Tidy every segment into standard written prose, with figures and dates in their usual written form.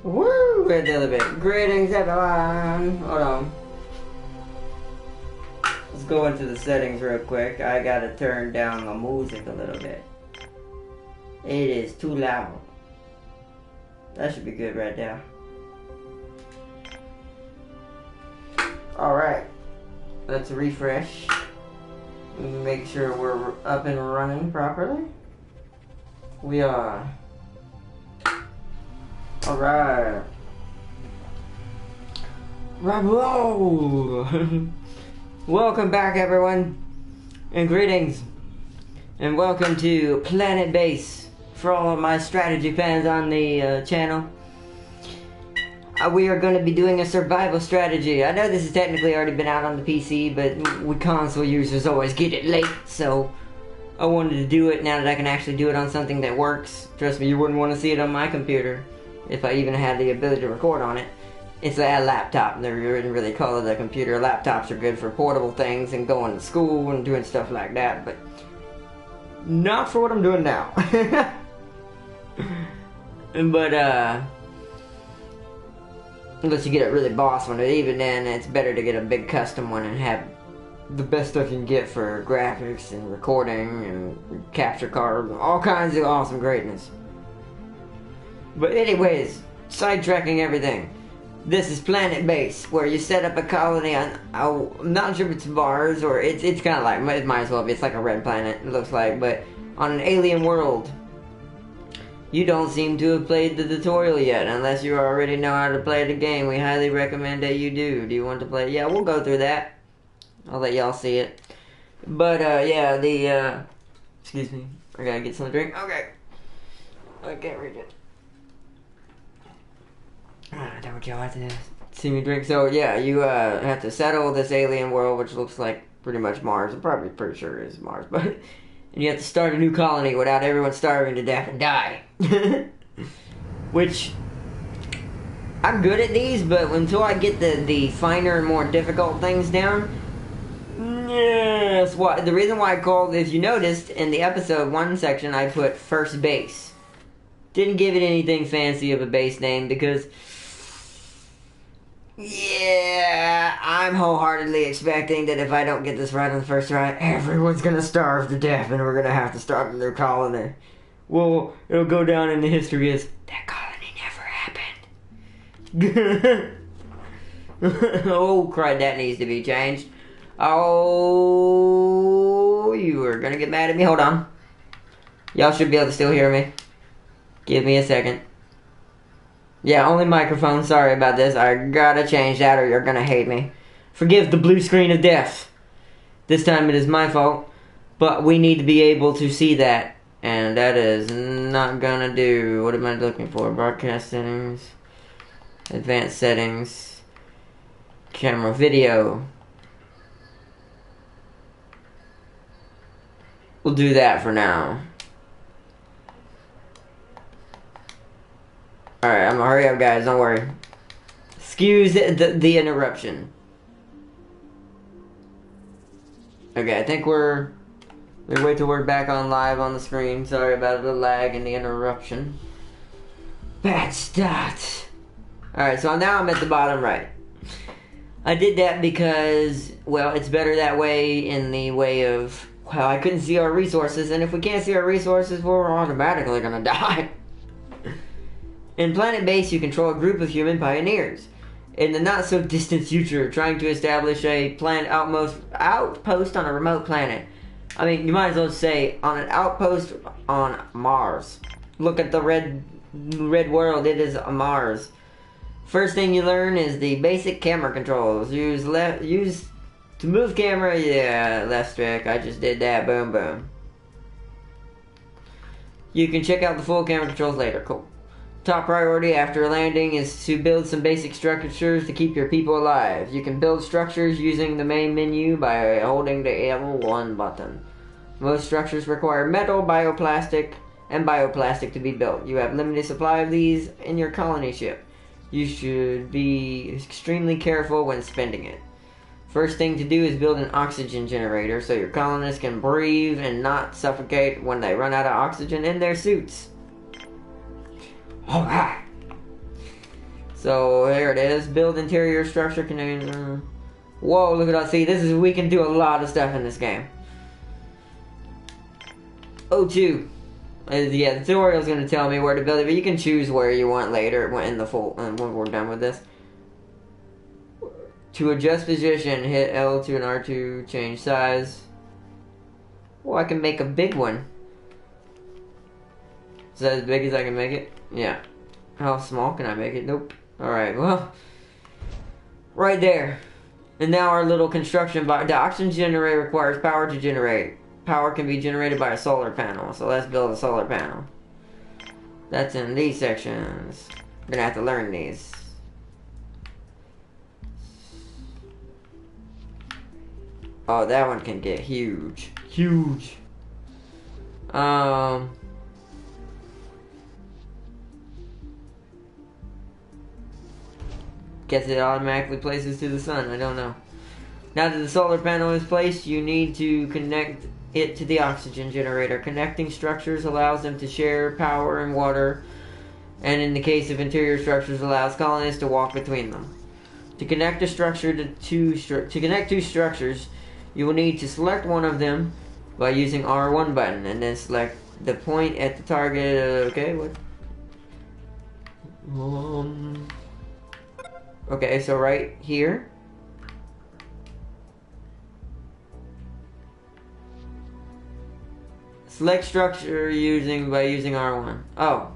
Woo! Wait a little bit. Greetings, everyone. Hold on. Let's go into the settings real quick. I gotta turn down the music a little bit. It is too loud. That should be good right there. Alright. Let's refresh. Make sure we're up and running properly. We are. Alright. Bravo! Welcome back, everyone. And greetings. And welcome to PlanetBase for all of my strategy fans on the channel. We are going to be doing a survival strategy. I know this has technically already been out on the PC, but we console users always get it late, so I wanted to do it now that I can actually do it on something that works. Trust me, you wouldn't want to see it on my computer if I even had the ability to record on it. It's a laptop. They didn't really call it a computer. Laptops are good for portable things and going to school and doing stuff like that, but not for what I'm doing now. But unless you get a really boss one, even then it's better to get a big custom one and have the best stuff you can get for graphics and recording and capture card and all kinds of awesome greatness. But anyways, sidetracking everything. This is PlanetBase, where you set up a colony on, I'm not sure if it's Mars or it's kind of like, it might as well be, it's like a red planet, it looks like, but on an alien world. You don't seem to have played the tutorial yet, unless you already know how to play the game. We highly recommend that you do. Do you want to play? Yeah, we'll go through that. I'll let y'all see it. But, yeah, excuse me, I gotta get some drink. Okay. I can't read it. Don't y'all have to see me drink. So yeah, you have to settle this alien world, which looks like pretty much Mars. I'm probably pretty sure it is Mars, but and you have to start a new colony without everyone starving to death and die. Which I'm good at these, but until I get the finer and more difficult things down, yes. What the reason why I called, if you noticed in the episode 1 section, I put first base. Didn't give it anything fancy of a base name because, yeah, I'm wholeheartedly expecting that if I don't get this right on the first try, everyone's gonna starve to death and we're gonna have to start a new colony. Well, it'll go down in the history as, that colony never happened. Oh, crud, that needs to be changed. Oh, you are gonna get mad at me? Hold on. Y'all should be able to still hear me. Give me a second. Yeah, only microphone. Sorry about this. I gotta change that or you're gonna hate me. Forgive the blue screen of death. This time it is my fault. But we need to be able to see that. And that is not gonna do. What am I looking for? Broadcast settings. Advanced settings. Camera video. We'll do that for now. Alright, I'm gonna hurry up, guys, don't worry. Excuse the interruption. Okay, I think we wait till we're back on live on the screen. Sorry about the lag and the interruption. Bad start. Alright, so now I'm at the bottom right. I did that because, well, it's better that way in the way of, well, I couldn't see our resources, and if we can't see our resources, we're automatically gonna die. In PlanetBase, you control a group of human pioneers. In the not-so-distant future, trying to establish a planned outpost on a remote planet. I mean, you might as well say, on an outpost on Mars. Look at the red world, it is Mars. First thing you learn is the basic camera controls. Use to move camera, yeah, left stick, I just did that, boom, boom. You can check out the full camera controls later, cool. Top priority after landing is to build some basic structures to keep your people alive. You can build structures using the main menu by holding the L1 button. Most structures require metal, bioplastic to be built. You have limited supply of these in your colony ship. You should be extremely careful when spending it. First thing to do is build an oxygen generator so your colonists can breathe and not suffocate when they run out of oxygen in their suits. Alright. So here it is. Build interior structure container. Whoa, look at that. See, we can do a lot of stuff in this game. O2. Yeah, the tutorial is going to tell me where to build it, but you can choose where you want later when we're done with this. To adjust position, hit L2 and R2, change size. Oh, I can make a big one. Is that as big as I can make it? Yeah. How small can I make it? Nope. Alright, well. Right there. And now our little construction box. The oxygen generator requires power to generate. Power can be generated by a solar panel. So let's build a solar panel. That's in these sections. I'm gonna have to learn these. Oh, that one can get huge. Huge. Guess it automatically places to the sun. I don't know. Now that the solar panel is placed, you need to connect it to the oxygen generator. Connecting structures allows them to share power and water, and in the case of interior structures, allows colonists to walk between them. To connect a structure to connect two structures, you will need to select one of them by using R1 button, and then select the point at the target. Okay, what? Okay, so right here. Select structure by using R1. Oh.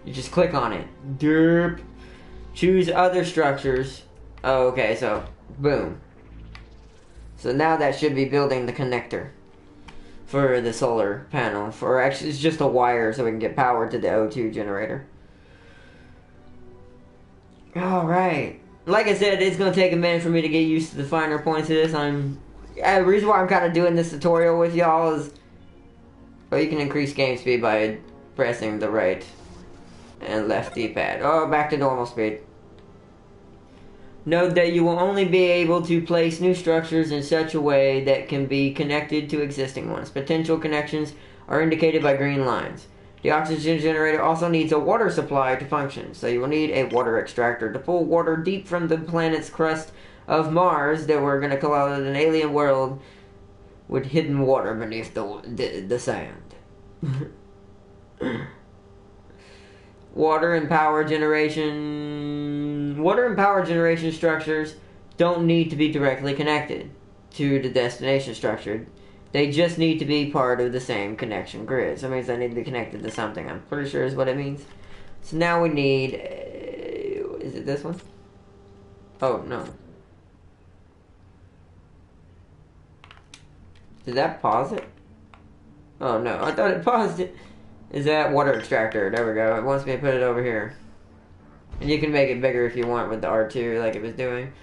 You just click on it. Derp. Choose other structures. Oh, okay, so boom. So now that should be building the connector for the solar panel. For actually, it's just a wire so we can get power to the O2 generator. Alright. Like I said, it's going to take a minute for me to get used to the finer points of this. The reason why I'm kind of doing this tutorial with y'all is... Well, you can increase game speed by pressing the right and left D-pad. Oh, back to normal speed. Note that you will only be able to place new structures in such a way that can be connected to existing ones. Potential connections are indicated by green lines. The oxygen generator also needs a water supply to function, so you will need a water extractor to pull water deep from the planet's crust of Mars that we're going to call out an alien world with hidden water beneath the sand. Water and power generation structures don't need to be directly connected to the destination structure. They just need to be part of the same connection grid. So it means they need to be connected to something. I'm pretty sure is what it means. So now we need... is it this one? Oh, no. Did that pause it? Oh, no. I thought it paused it. Is that water extractor? There we go. It wants me to put it over here. And you can make it bigger if you want with the R2 like it was doing.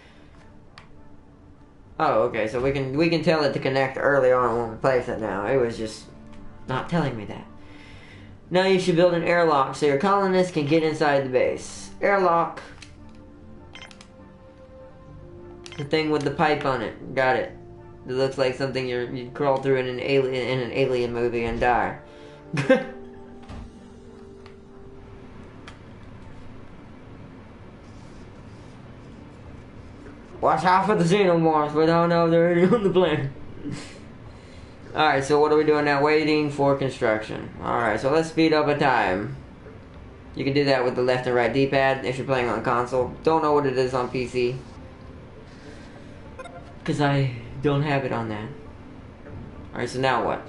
Oh, okay, so we can tell it to connect early on when we place it now. It was just not telling me that. Now you should build an airlock so your colonists can get inside the base. Airlock. The thing with the pipe on it. Got it. It looks like something you crawl through in an alien movie and die. Watch out for the xenomorphs. We don't know if they're already on the planet. Alright, so what are we doing now? Waiting for construction. Alright, so let's speed up a time. You can do that with the left and right D-pad if you're playing on console. Don't know what it is on PC. Because I don't have it on that. Alright, so now what?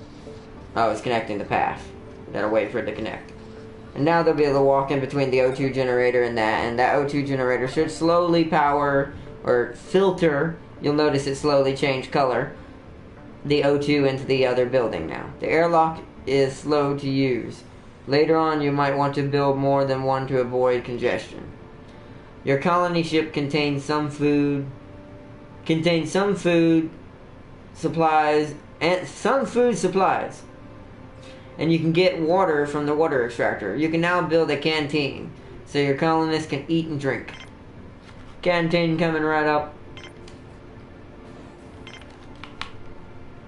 Oh, it's connecting the path. Gotta wait for it to connect. And now they'll be able to walk in between the O2 generator and that O2 generator should slowly power... or filter, you'll notice it slowly change color, the O2 into the other building now. The airlock is slow to use. Later on, you might want to build more than one to avoid congestion. Your colony ship contains some food supplies, and you can get water from the water extractor. You can now build a canteen, so your colonists can eat and drink. Canteen coming right up.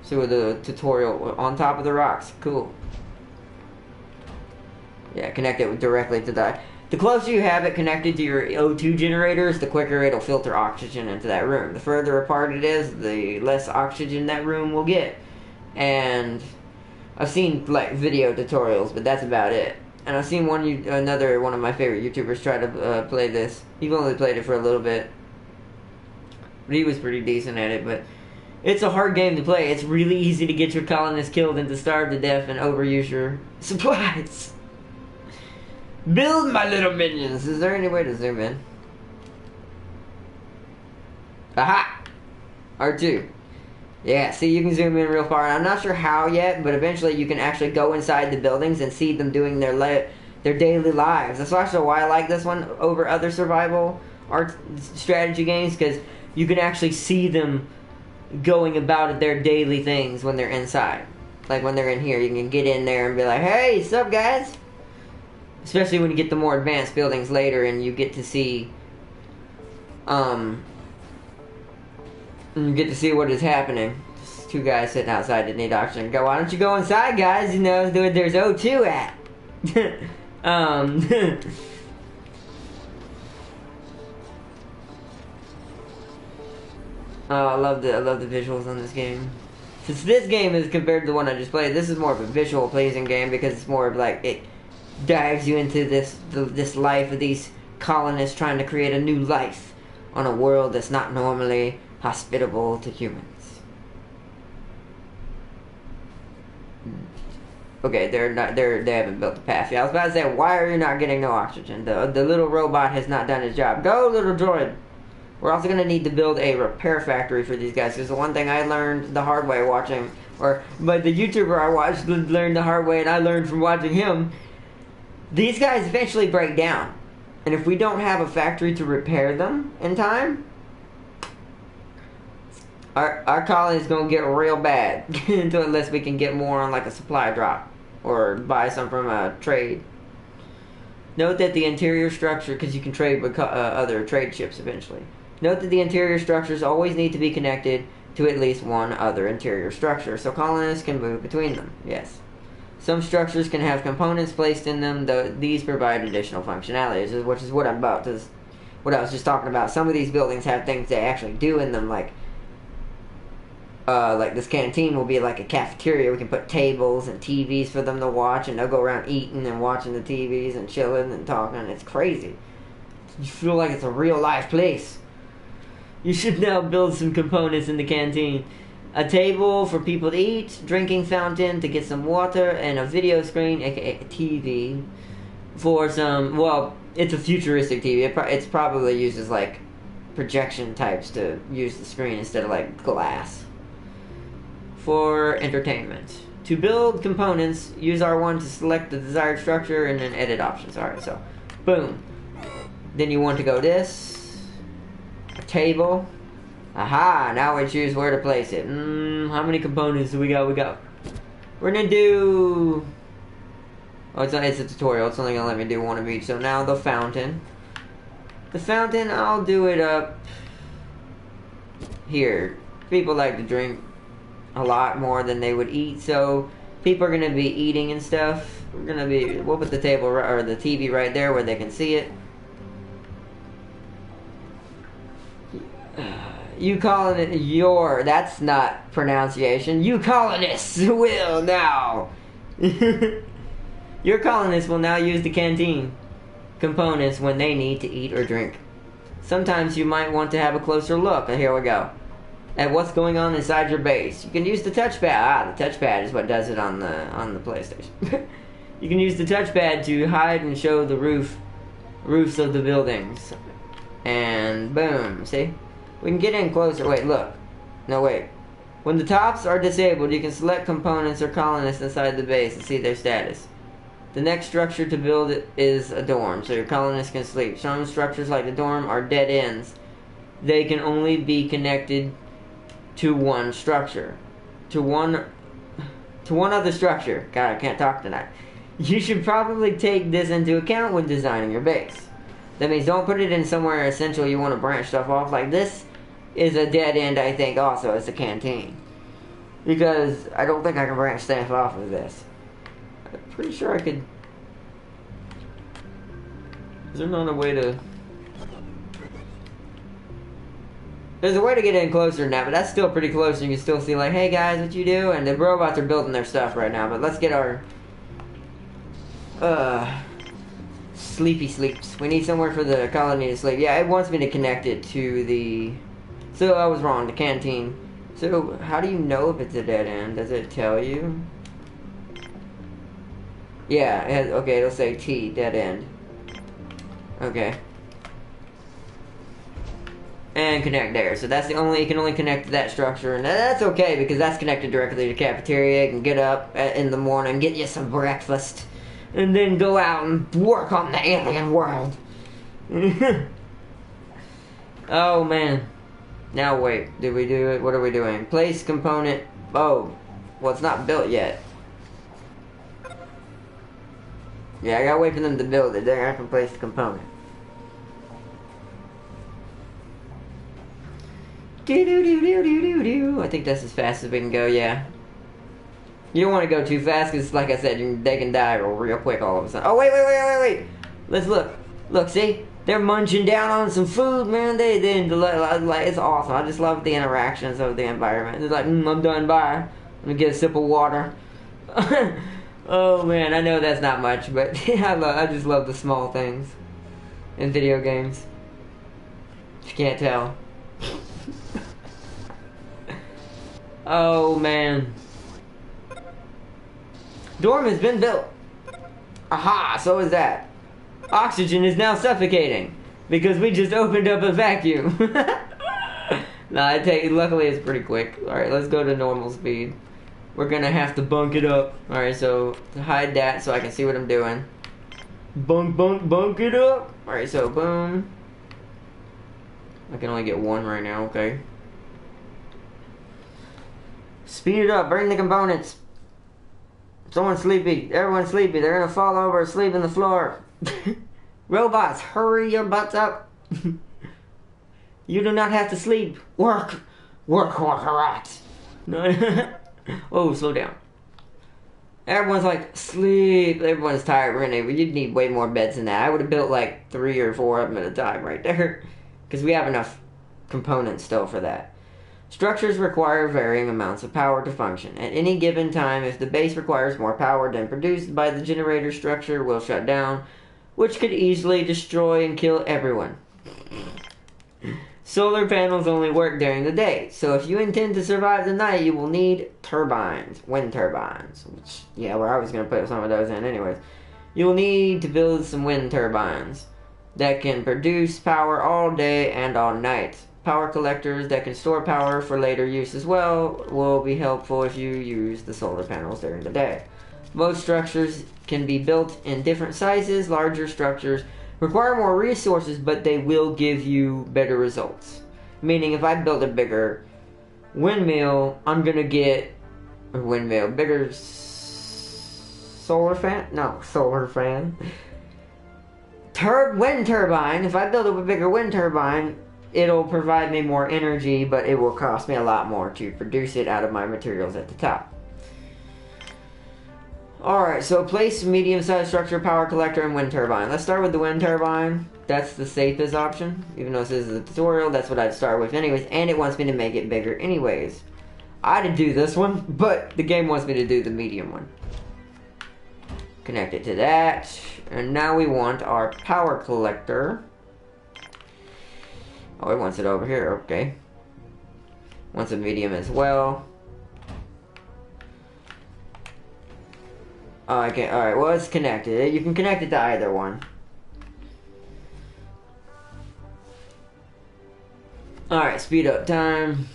So the tutorial on top of the rocks. Cool. Yeah, connect it directly to that. The closer you have it connected to your O2 generators, the quicker it'll filter oxygen into that room. The further apart it is, the less oxygen that room will get. And I've seen like video tutorials, but that's about it. And I've seen another one of my favorite YouTubers try to play this. He only played it for a little bit, but he was pretty decent at it. But it's a hard game to play. It's really easy to get your colonists killed and to starve to death and overuse your supplies. Build my little minions. Is there any way to zoom in? Aha! R2. Yeah, see, you can zoom in real far. I'm not sure how yet, but eventually you can actually go inside the buildings and see them doing their daily lives. That's also why I like this one over other survival art strategy games, because you can actually see them going about their daily things when they're inside. Like when they're in here, you can get in there and be like, hey, what's up, guys? Especially when you get the more advanced buildings later and you get to see what is happening. Just two guys sitting outside that need oxygen. Go, why don't you go inside, guys? You know, there's O2 at. Oh, I love the visuals on this game. Since this game is compared to the one I just played, this is more of a visual pleasing game because it's more of like it dives you into this life of these colonists trying to create a new life on a world that's not normally hospitable to humans. Okay, they haven't built the path yet. I was about to say, why are you not getting no oxygen? The little robot has not done his job. Go, little droid. We're also going to need to build a repair factory for these guys, because the one thing I learned the hard way watching, but the YouTuber I watched learned the hard way, and I learned from watching him. These guys eventually break down, and if we don't have a factory to repair them in time, our colony is going to get real bad unless we can get more on like a supply drop or buy some from a trade. Note that the interior structure, because you can trade with other trade ships eventually. Note that the interior structures always need to be connected to at least one other interior structure, so colonists can move between them. Yes. Some structures can have components placed in them, though these provide additional functionalities, which is what I was just talking about. Some of these buildings have things they actually do in them, like this canteen will be like a cafeteria. We can put tables and TVs for them to watch, and they'll go around eating and watching the TVs and chilling and talking. It's crazy. You feel like it's a real life place. You should now build some components in the canteen. A table for people to eat, drinking fountain to get some water, and a video screen, aka a TV, for some, well, it's a futuristic TV. It's probably uses like projection types to use the screen instead of like glass. For entertainment. To build components, use R1 to select the desired structure and then edit options. Alright, so boom. Then you want to go this. A table. Aha, now we choose where to place it. How many components do we got? We're gonna do... Oh, it's a tutorial. It's only gonna let me do one of each. So now the fountain. The fountain, I'll do it up here. People like to drink a lot more than they would eat, so people are gonna be eating and stuff. We'll put the table or the TV right there where they can see it. You calling it that's not pronunciation. You colonists will now. Your colonists will now use the canteen components when they need to eat or drink. Sometimes you might want to have a closer look. Here we go. At what's going on inside your base. You can use the touchpad. The touchpad is what does it on the PlayStation. You can use the touchpad to hide and show the roofs of the buildings. And boom, see? We can get in closer. Wait, look. No, wait. When the tops are disabled, you can select components or colonists inside the base and see their status. The next structure to build is a dorm, so your colonists can sleep. Some structures like the dorm are dead ends. They can only be connected to one structure. To one other structure. God, I can't talk tonight. You should probably take this into account when designing your base. That means don't put it in somewhere essential you want to branch stuff off. Like this is a dead end, I think, also. It's a canteen. Because I don't think I can branch stuff off of this. I'm pretty sure I could Is there not a way to... There's a way to get in closer now, but that's still pretty close. You can still see like, hey guys, what you do? And the robots are building their stuff right now. But let's get our... Sleepy sleeps. We need somewhere for the colony to sleep. Yeah, it wants me to connect it to the... So I was wrong, the canteen. So how do you know if it's a dead end? Does it tell you? Yeah, it has, okay, it'll say T, dead end. Okay. And connect there. So that's the only, you can only connect to that structure. And that's okay because that's connected directly to the cafeteria. You can get up in the morning, get you some breakfast. And then go out and work on the alien world. Oh man. Now wait, did we do it? What are we doing? Place component. Oh, well it's not built yet. Yeah, I gotta wait for them to build it. Then I can place the component. I think that's as fast as we can go, yeah. You don't want to go too fast because, like I said, they can die real quick all of a sudden. Oh, wait. Let's look. Look, see? They're munching down on some food, man. It's awesome. I just love the interactions of the environment. It's like, I'm done, bye. I'm going to get a sip of water. Oh, man, I know that's not much, but I just love the small things in video games. If you can't tell. Oh, man. Dorm has been built. Aha, so is that. Oxygen is now suffocating because we just opened up a vacuum. Luckily it's pretty quick. Alright, let's go to normal speed. We're gonna have to bunk it up. Alright, so to hide that so I can see what I'm doing. Bunk it up. Alright, so boom. I can only get one right now, okay. Speed it up, bring the components. Someone's sleepy. Everyone's sleepy. They're gonna fall over and sleep on the floor. Robots, hurry your butts up. You do not have to sleep. Work. Rats. No. Oh, slow down. Everyone's like, sleep. Everyone's tired. You'd need way more beds than that. I would have built like 3 or 4 of them at a time right there. Because we have enough components still for that. Structures require varying amounts of power to function. At any given time, if the base requires more power than produced by the generator, structure will shut down, which could easily destroy and kill everyone. Solar panels only work during the day, so if you intend to survive the night, you will need turbines, wind turbines, which, yeah, I was going to put some of those in anyways. You will need to build some wind turbines that can produce power all day and all night. Power collectors that can store power for later use as well will be helpful if you use the solar panels during the day. Most structures can be built in different sizes. Larger structures require more resources, but they will give you better results. Meaning, if I build a bigger windmill, I'm gonna get a windmill, bigger solar fan? No, solar fan. Wind turbine. If I build a bigger wind turbine, it'll provide me more energy, but it will cost me a lot more to produce it out of my materials at the top. Alright, so place medium-sized structure, power collector, and wind turbine. Let's start with the wind turbine. That's the safest option. Even though this is a tutorial, that's what I'd start with anyways. And it wants me to make it bigger anyways. I'd do this one, but the game wants me to do the medium one. Connect it to that. And now we want our power collector. Oh, it wants it over here, okay. Wants a medium as well. Oh, okay, alright, well, it's connected. You can connect it to either one. Alright, speed up time.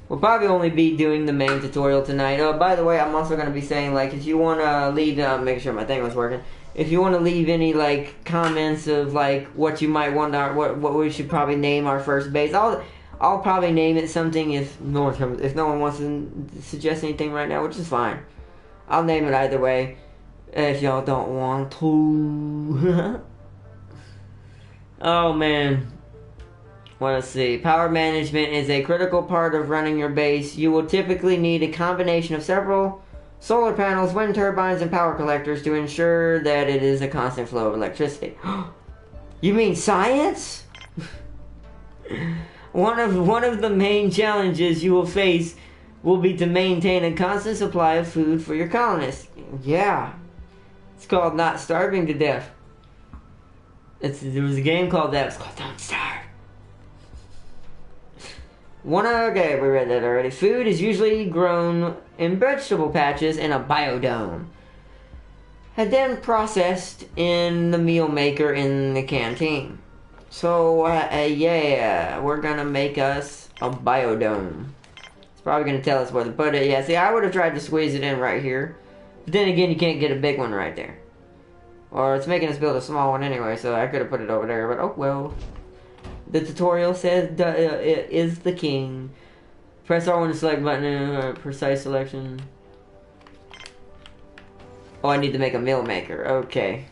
We'll probably only be doing the main tutorial tonight. Oh, by the way, I'm also going to be saying, like, if you want to leave, make sure my thing was working. If you want to leave any, like, comments of, like, what you might want, what we should probably name our first base, I'll probably name it something if no one wants to suggest anything right now, which is fine. I'll name it either way if y'all don't want to. Oh man. Well, let's see. Power management is a critical part of running your base. You will typically need a combination of several solar panels, wind turbines, and power collectors to ensure that it is a constant flow of electricity. You mean science? One of the main challenges you will face will be to maintain a constant supply of food for your colonists. Yeah. It's called Not Starving to Death. There was a game called that. It's called Don't Starve. Okay, we read that already. Food is usually grown in vegetable patches in a biodome, and then processed in the meal maker in the canteen. So, yeah, we're gonna make us a biodome. It's probably gonna tell us where to put it. Yeah, see, I would have tried to squeeze it in right here. But then again, you can't get a big one right there. Or it's making us build a small one anyway, so I could have put it over there, but oh well. The tutorial says it is the king. Press R1 to select button, precise selection. Oh, I need to make a meal maker. Okay.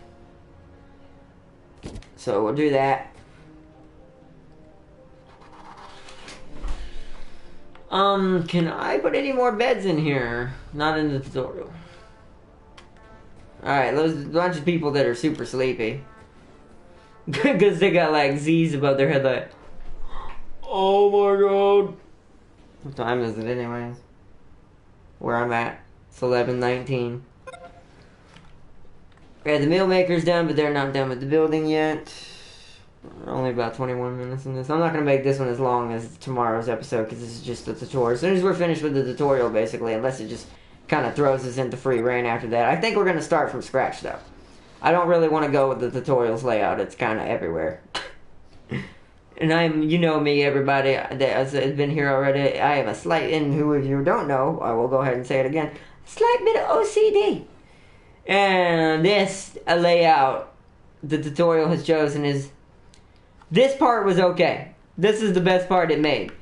So we'll do that. Can I put any more beds in here? Not in the tutorial. Alright, there's a bunch of people that are super sleepy. Because they got like Z's above their head like, oh my god. What time is it anyways? Where I'm at. It's 11:19. Okay, the meal maker's done, but they're not done with the building yet. Only about 21 minutes in this. I'm not going to make this one as long as tomorrow's episode because this is just the tutorial. As soon as we're finished with the tutorial, basically, unless it just kind of throws us into free reign after that. I think we're going to start from scratch, though. I don't really want to go with the tutorials layout. It's kind of everywhere. And you know me, everybody that has been here already. I have a slight, and who of you don't know, I will go ahead and say it again, a slight bit of OCD. And this layout the tutorial has chosen is, this part was okay. This is the best part it made.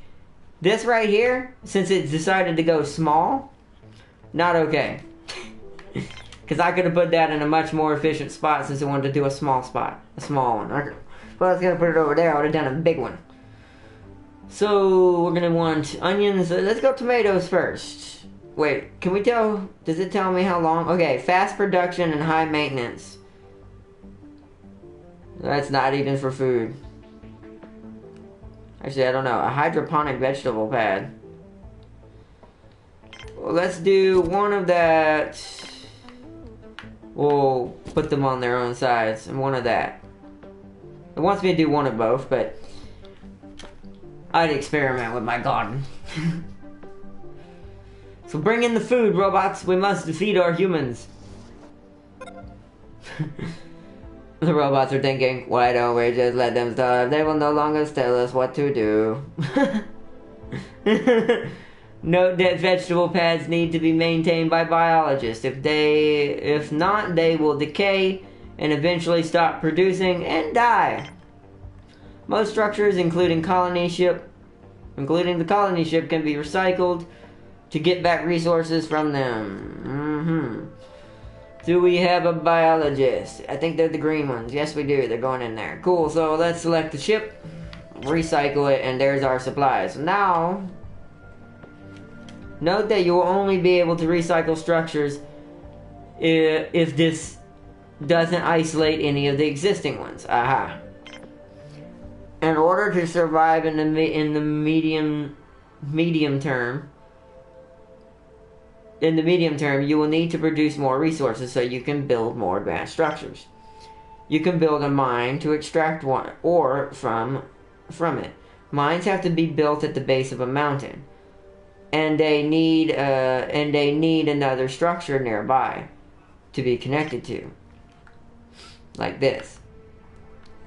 This right here, since it decided to go small, not okay. Because I could have put that in a much more efficient spot since I wanted to do a small spot. A small one. Well, I was going to put it over there. I would have done a big one. So, we're going to want onions. Let's go tomatoes first. Wait, can we tell? Does it tell me how long? Okay, fast production and high maintenance. That's not even for food. Actually, I don't know. A hydroponic vegetable pad. Well, let's do one of that. We'll put them on their own sides, and one of that. It wants me to do one of both, but I'd experiment with my garden. So bring in the food, robots. We must defeat our humans. The robots are thinking, why don't we just let them starve? They will no longer tell us what to do. Note that vegetable pads need to be maintained by biologists. If not, they will decay and eventually stop producing and die. Most structures, including the colony ship, can be recycled to get back resources from them. Do we have a biologist? I think they're the green ones. Yes, we do. They're going in there. Cool. So let's select the ship, recycle it, and there's our supplies. Now, note that you will only be able to recycle structures if this doesn't isolate any of the existing ones. Aha. In order to survive in the medium term, you will need to produce more resources so you can build more advanced structures. You can build a mine to extract ore from it. Mines have to be built at the base of a mountain, and they need another structure nearby to be connected to, like this.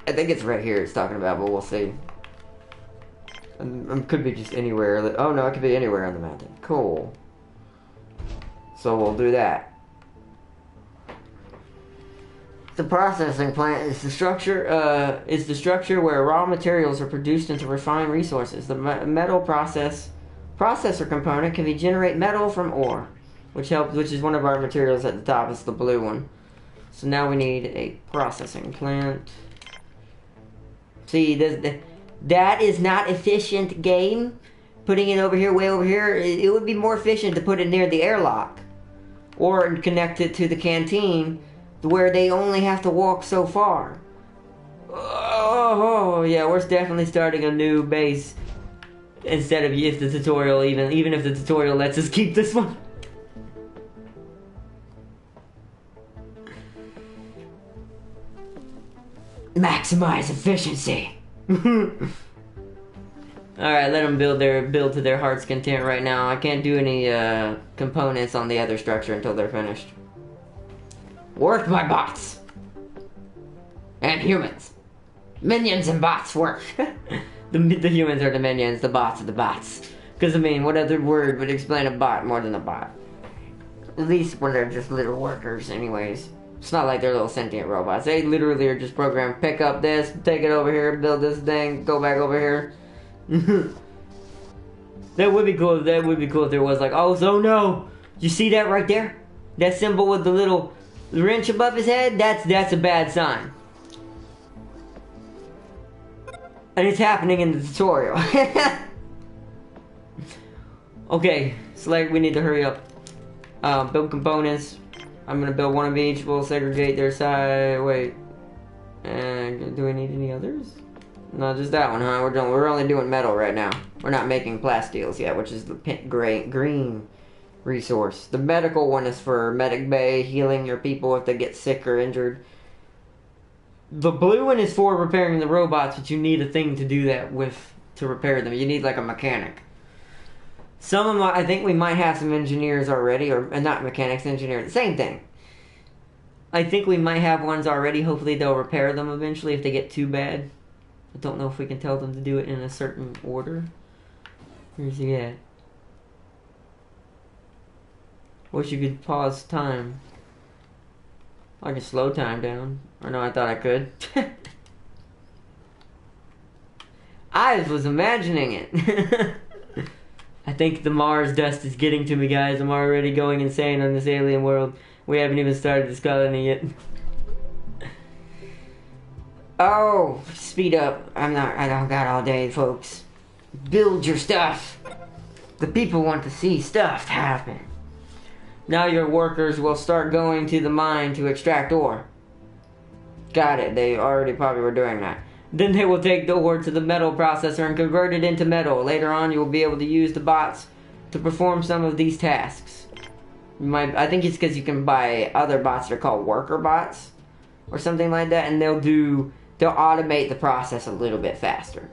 I think it's right here it's talking about, but we'll see. Could be just anywhere. Oh no, it could be anywhere on the mountain. Cool. So we'll do that. The processing plant is the structure where raw materials are produced into refined resources. The metal processor component can generate metal from ore, which is one of our materials at the top. It's the blue one. So now we need a processing plant. See, that is not efficient, game. Putting it over here, way over here, it would be more efficient to put it near the airlock. or connect it to the canteen where they only have to walk so far. Oh yeah, we're definitely starting a new base instead of if the tutorial even if the tutorial lets us keep this one. Maximize efficiency. Alright, let them build to their heart's content right now. I can't do any components on the other structure until they're finished. Work my bots. And humans. Minions and bots work. the humans are the minions, the bots are the bots. Because I mean, what other word would explain a bot more than a bot? At least when they're just little workers anyways. It's not like they're little sentient robots. They literally are just programmed, pick up this, take it over here, build this thing, go back over here. That would be cool. That would be cool if there was like, oh no, you see that right there? That symbol with the little wrench above his head? That's a bad sign. And it's happening in the tutorial. Okay, select. We need to hurry up. Build components. I'm gonna build one of each. We'll segregate their size. Wait. And do we need any others? No, just that one, huh? We're only doing metal right now. We're not making plastiles yet, which is the green resource. The medical one is for medic bay, healing your people if they get sick or injured. The blue one is for repairing the robots, but you need a thing to do that with to repair them. You need like a mechanic. Some of them, I think we might have some engineers already, or not mechanics, engineers. Same thing. I think we might have ones already. Hopefully they'll repair them eventually if they get too bad. I don't know if we can tell them to do it in a certain order. Where's he at? Wish you could pause time. I can slow time down. Or no, I thought I could. I was imagining it. I think the Mars dust is getting to me, guys. I'm already going insane on this alien world. We haven't even started this colony yet. Oh, speed up. I don't got all day, folks. Build your stuff. The people want to see stuff happen. Now your workers will start going to the mine to extract ore. Got it. They already probably were doing that. Then they will take the ore to the metal processor and convert it into metal. Later on, you will be able to use the bots to perform some of these tasks. I think it's because you can buy other bots that are called worker bots or something like that, and they'll automate the process a little bit faster.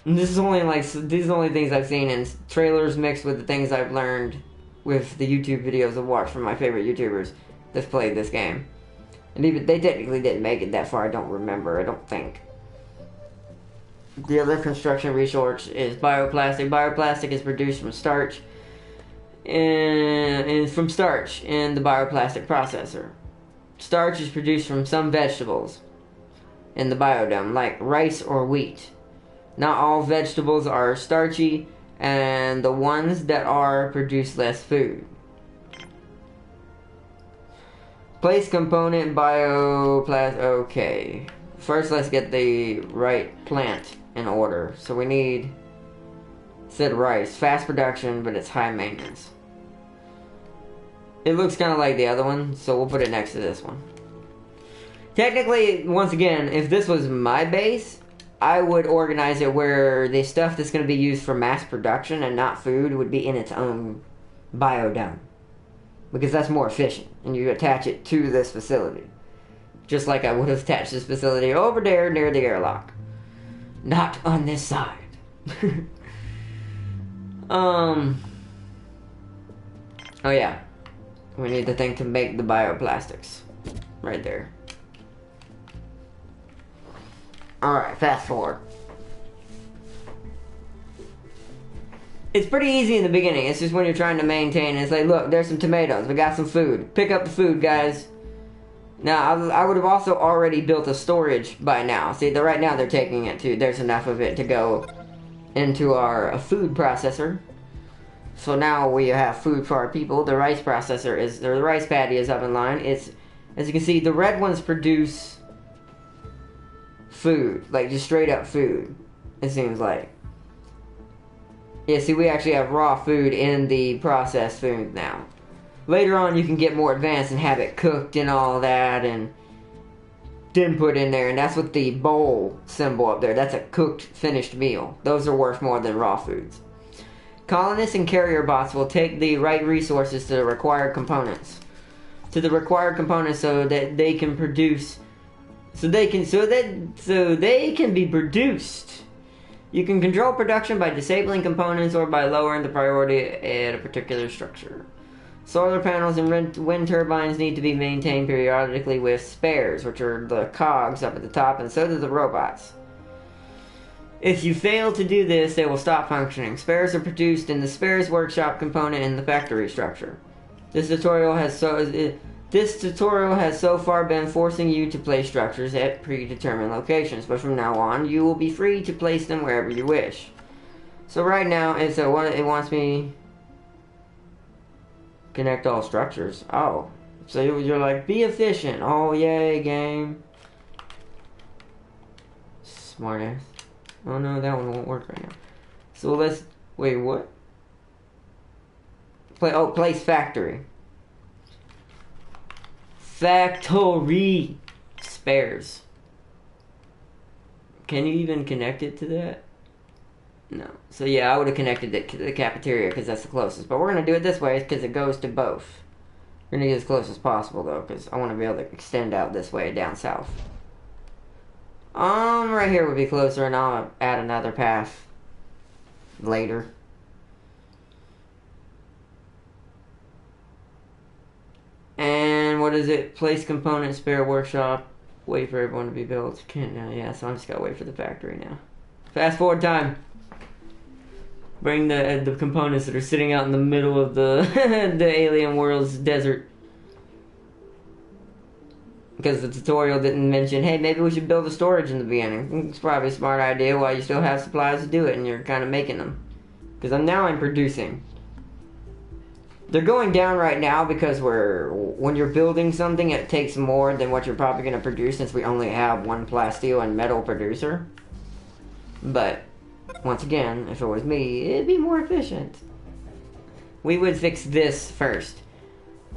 And these are the only things I've seen in trailers mixed with the things I've learned with the YouTube videos I've watched from my favorite YouTubers that's played this game. And even they technically didn't make it that far. I don't remember. I don't think. The other construction resource is bioplastic. Bioplastic is produced from starch, and from starch in the bioplastic processor. Starch is produced from some vegetables in the biodome, like rice or wheat. Not all vegetables are starchy, and the ones that are produce less food. Place component bioplastic. Okay. First, let's get the right plant in order. So we need, said rice, fast production, but it's high maintenance. It looks kind of like the other one, so we'll put it next to this one. Technically, once again, if this was my base, I would organize it where the stuff that's going to be used for mass production and not food would be in its own biodome. Because that's more efficient, and you attach it to this facility. Just like I would have attached this facility over there near the airlock. Not on this side. Oh yeah. We need the thing to make the bioplastics. Right there. Alright, fast forward. It's pretty easy in the beginning. It's just when you're trying to maintain. It's like, look, there's some tomatoes. We got some food. Pick up the food, guys. Now, I would have also already built a storage by now. See, right now they're taking it to, there's enough of it to go into our food processor. So now we have food for our people. The rice processor is, or the rice paddy is up in line. It's, as you can see, the red ones produce food. Like, just straight up food, it seems like. Yeah, see, we actually have raw food in the processed food now. Later on, you can get more advanced and have it cooked and all that, and then put in there, and that's what the bowl symbol up there, that's a cooked, finished meal. Those are worth more than raw foods. Colonists and carrier bots will take the right resources to the required components. So that they can produce, so they can be produced. You can control production by disabling components or by lowering the priority at a particular structure. Solar panels and wind turbines need to be maintained periodically with spares, which are the cogs up at the top, and so do the robots. If you fail to do this, they will stop functioning. Spares are produced in the spares workshop component in the factory structure. This tutorial has so far been forcing you to place structures at predetermined locations, but from now on, you will be free to place them wherever you wish. So right now, it wants me connect all structures. Oh, so you're like, be efficient. Oh, yay, game. Smartass. Oh no, that one won't work right now. So let's wait. What? Place factory. Factory spares. Can you even connect it to that? No. So yeah, I would have connected it to the cafeteria because that's the closest. But we're going to do it this way because it goes to both. We're going to get as close as possible though because I want to be able to extend out this way down south. Right here would be closer, and I'll add another path later. And what is it? Place component, spare workshop, wait for everyone to be built. Can't now, yeah, so I'm just gotta wait for the factory now. Fast forward time. Bring the components that are sitting out in the middle of the the alien world's desert. Because the tutorial didn't mention, hey, maybe we should build a storage in the beginning. It's probably a smart idea while you still have supplies to do it and you're kind of making them. Because I'm producing. They're going down right now because when you're building something, it takes more than what you're probably going to produce since we only have one plasteel and metal producer. But, once again, if it was me, it'd be more efficient. We would fix this first.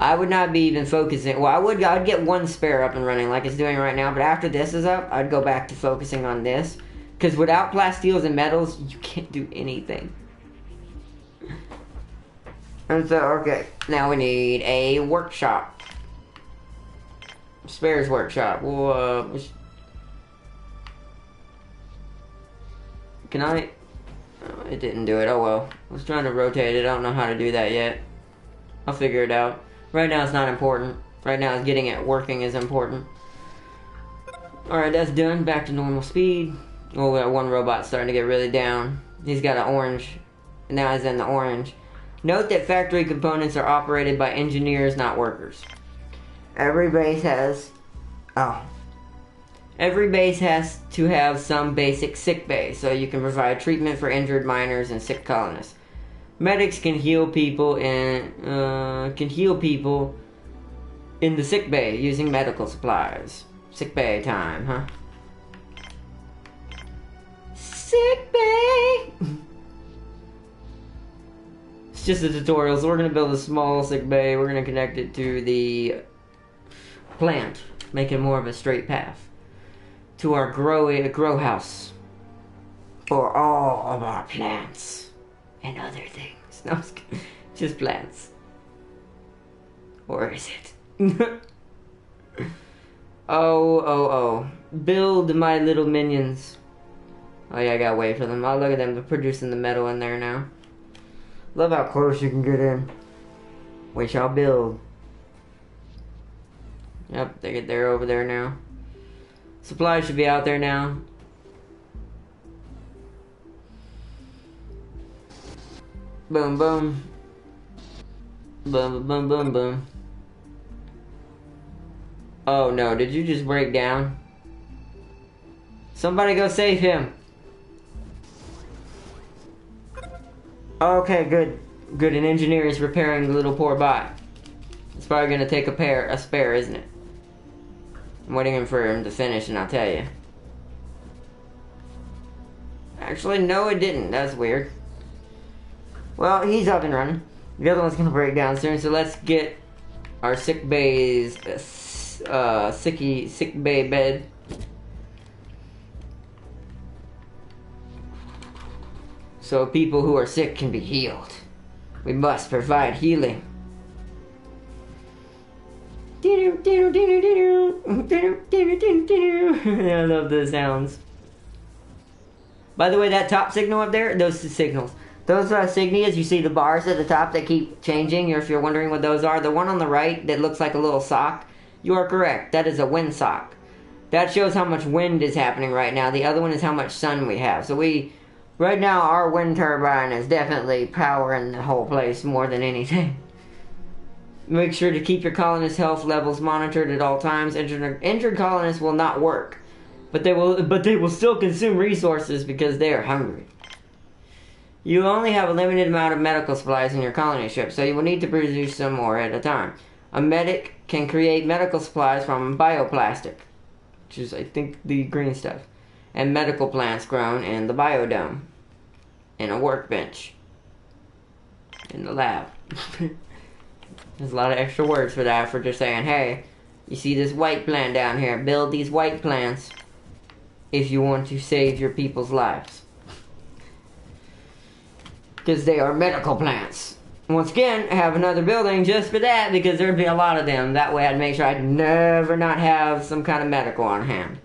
I would not be even focusing. Well, I'd get one spare up and running like it's doing right now. But after this is up, I'd go back to focusing on this. Because without plasteels and metals, you can't do anything. And so, okay. Now we need a workshop. Spares workshop. Well, can I? Oh, it didn't do it. Oh well. I was trying to rotate it. I don't know how to do that yet. I'll figure it out. Right now it's not important. Right now it's getting it working is important. Alright, that's done. Back to normal speed. Oh, we got one robot starting to get really down. He's got an orange. Now he's in the orange. Note that factory components are operated by engineers, not workers. Every base has to have some basic sick bay, so you can provide treatment for injured miners and sick colonists. Medics can heal people in the sick bay using medical supplies. Sick bay time, huh? Sick bay. It's just a tutorial, so we're gonna build a small sick bay. We're gonna connect it to the plant, make it more of a straight path to our grow house for all of our plants. And other things. No, just plants. Or is it? Oh. Build my little minions. Oh yeah, I gotta wait for them. Oh, look at them. They're producing the metal in there now. Love how close you can get in. We shall build. Yep, they're over there now. Supplies should be out there now. Boom, boom. Boom, boom, boom, boom. Oh no, did you just break down? Somebody go save him. Okay, good. Good, an engineer is repairing the little poor bot. It's probably gonna take a spare, isn't it? I'm waiting for him to finish and I'll tell you. Actually, no it didn't. That's weird. Well, he's up and running. The other one's gonna break down soon, so let's get our sick bay's sick bay bed. So people who are sick can be healed. We must provide healing. I love the sounds. By the way, that top signal up there, those signals. Those signias, you see the bars at the top that keep changing, or if you're wondering what those are, the one on the right that looks like a little sock, you are correct. That is a wind sock. That shows how much wind is happening right now. The other one is how much sun we have. So right now, our wind turbine is definitely powering the whole place more than anything. Make sure to keep your colonist health levels monitored at all times. Injured colonists will not work, but they will still consume resources because they are hungry. You only have a limited amount of medical supplies in your colony ship, so you will need to produce some more at a time. A medic can create medical supplies from bioplastic, which is, I think, the green stuff, and medical plants grown in the biodome, in a workbench, in the lab. There's a lot of extra words for that, for just saying, hey, you see this white plant down here, build these white plants if you want to save your people's lives. Because they are medical plants. Once again, I have another building just for that, because there'd be a lot of them. That way I'd make sure I'd never not have some kind of medical on hand.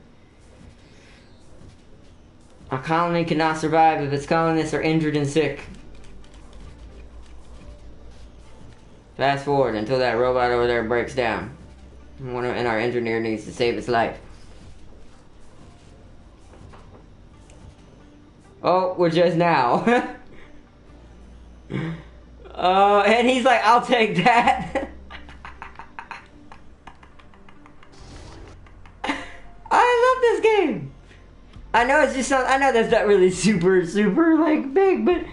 A colony cannot survive if its colonists are injured and sick. Fast forward until that robot over there breaks down. And our engineer needs to save its life. Oh, we're just now. And he's like, I'll take that. I love this game. I know it's just I know that's not really super like big, but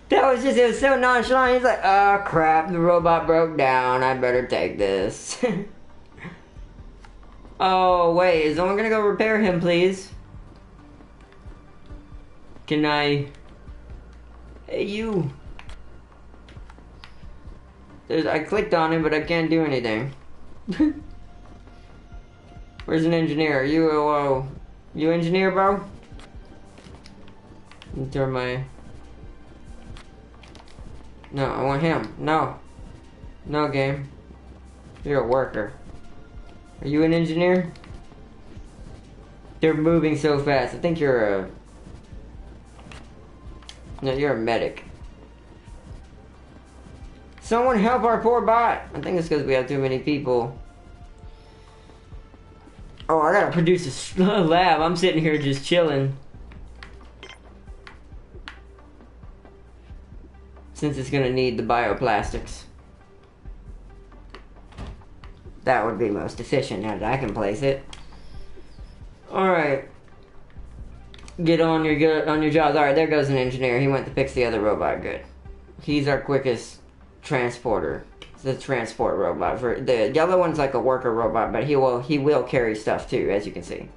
that was just, it was so nonchalant. He's like, oh crap, the robot broke down. I better take this. Oh wait, is someone gonna go repair him, please? Can I? Hey you. I clicked on him, but I can't do anything. Where's an engineer? You engineer, bro? Turn my... No, I want him. No. No, game. You're a worker. Are you an engineer? They're moving so fast. I think you're a... No, you're a medic. Someone help our poor bot! I think it's because we have too many people. Oh, I gotta produce a lab. I'm sitting here just chilling. Since it's gonna need the bioplastics. That would be most efficient now that I can place it. Alright. Get on your jobs. Alright, there goes an engineer. He went to fix the other robot. Good. He's our quickest transporter. It's the transport robot. For the yellow one's like a worker robot, but he will carry stuff too, as you can see.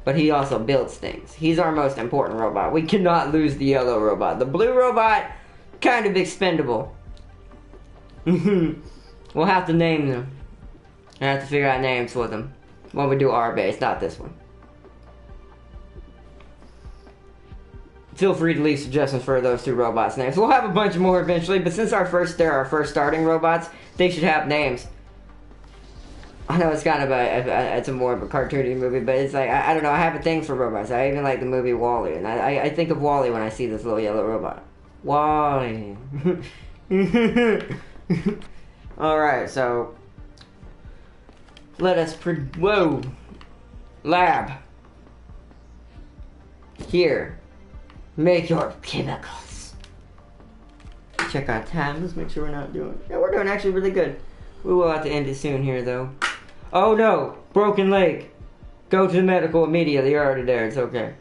But he also builds things. He's our most important robot. We cannot lose the yellow robot. The blue robot, kind of expendable. We'll have to name them. I have to figure out names for them when we do our base, not this one. Feel free to leave suggestions for those two robots' names. We'll have a bunch more eventually, but since they're our first starting robots, they should have names. I know it's kind of it's a more of a cartoony movie, but it's like, I don't know, I have a thing for robots. I even like the movie WALL-E, and I think of WALL-E when I see this little yellow robot. WALL-E. Alright, so... Let us whoa! Lab. Here. Make your chemicals. Check our time. Let's make sure we're not doing... Yeah, we're doing actually really good. We will have to end it soon here, though. Oh no! Broken leg. Go to the medical immediately. You're already there. It's okay.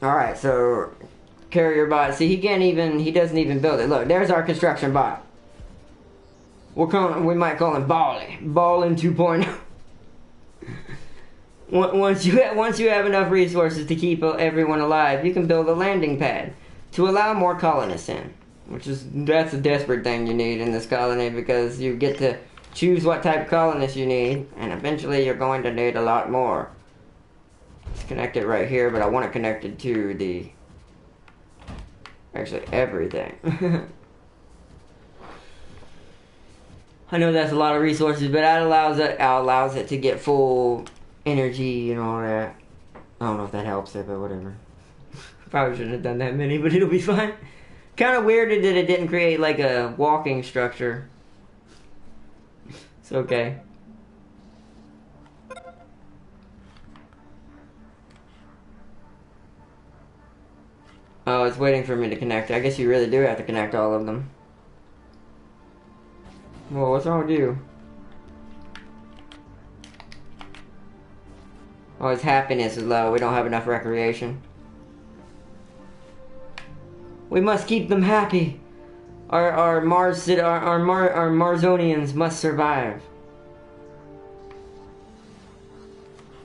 Alright, so... carrier bot. See, he doesn't even build it. Look, there's our construction bot. We might call him Bally. Ballin 2.0. Once you have enough resources to keep everyone alive, you can build a landing pad to allow more colonists in. That's a desperate thing you need in this colony, because you get to choose what type of colonists you need, and eventually you're going to need a lot more. Let's connect it right here, but I want to connect it to actually everything. I know that's a lot of resources, but that allows it to get full energy and all that. I don't know if that helps it, but whatever. Probably shouldn't have done that many, but it'll be fine. Kind of weird that it didn't create like a walking structure. It's okay. Oh, it's waiting for me to connect. I guess you really do have to connect all of them. Well, what's wrong with you? Oh, his happiness is low. We don't have enough recreation. We must keep them happy. Our Marzonians must survive.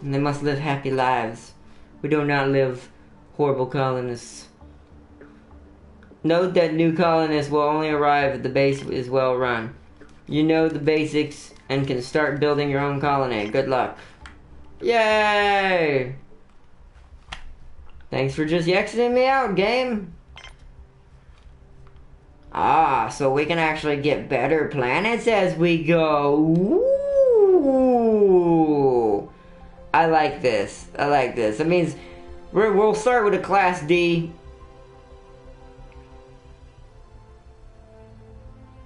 And they must live happy lives. We do not live horrible colonists. Note that new colonists will only arrive if the base is well run. You know the basics and can start building your own colony. Good luck. Yay! Thanks for just exiting me out, game. Ah, so we can actually get better planets as we go. Ooh. I like this. I like this. That means we'll start with a Class D.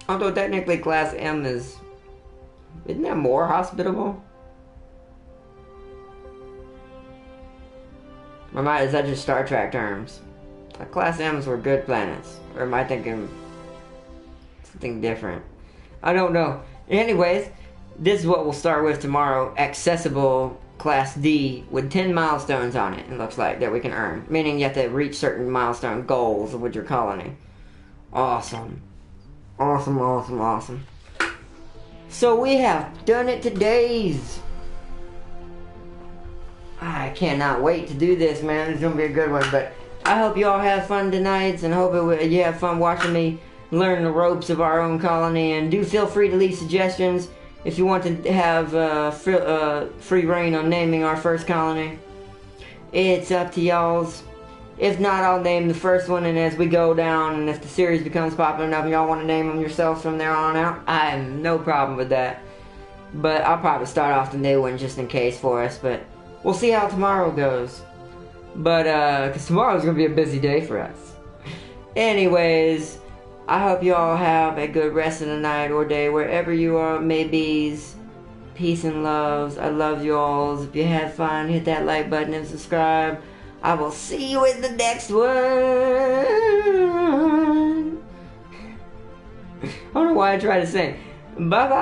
Although technically Class M isn't that more hospitable? Is that just Star Trek terms? Like Class M's were good planets. Or am I thinking something different? I don't know. Anyways, this is what we'll start with tomorrow. Accessible Class D with 10 milestones on it, it looks like, that we can earn. Meaning you have to reach certain milestone goals with your colony. Awesome. Awesome, awesome, awesome. So we have done it today's. I cannot wait to do this, man. It's gonna be a good one. But I hope you all have fun tonight, and hope you have fun watching me learn the ropes of our own colony. And do feel free to leave suggestions if you want to have free reign on naming our first colony. It's up to y'all's. If not, I'll name the first one, and as we go down, and if the series becomes popular enough and y'all want to name them yourselves from there on out, I have no problem with that. But I'll probably start off the new one just in case for us, but we'll see how tomorrow goes. But, because tomorrow's going to be a busy day for us. Anyways, I hope you all have a good rest of the night or day, wherever you are, maybe's. Peace and loves. I love you all. If you had fun, hit that like button and subscribe. I will see you in the next one. I don't know why I try to sing. Bye-bye.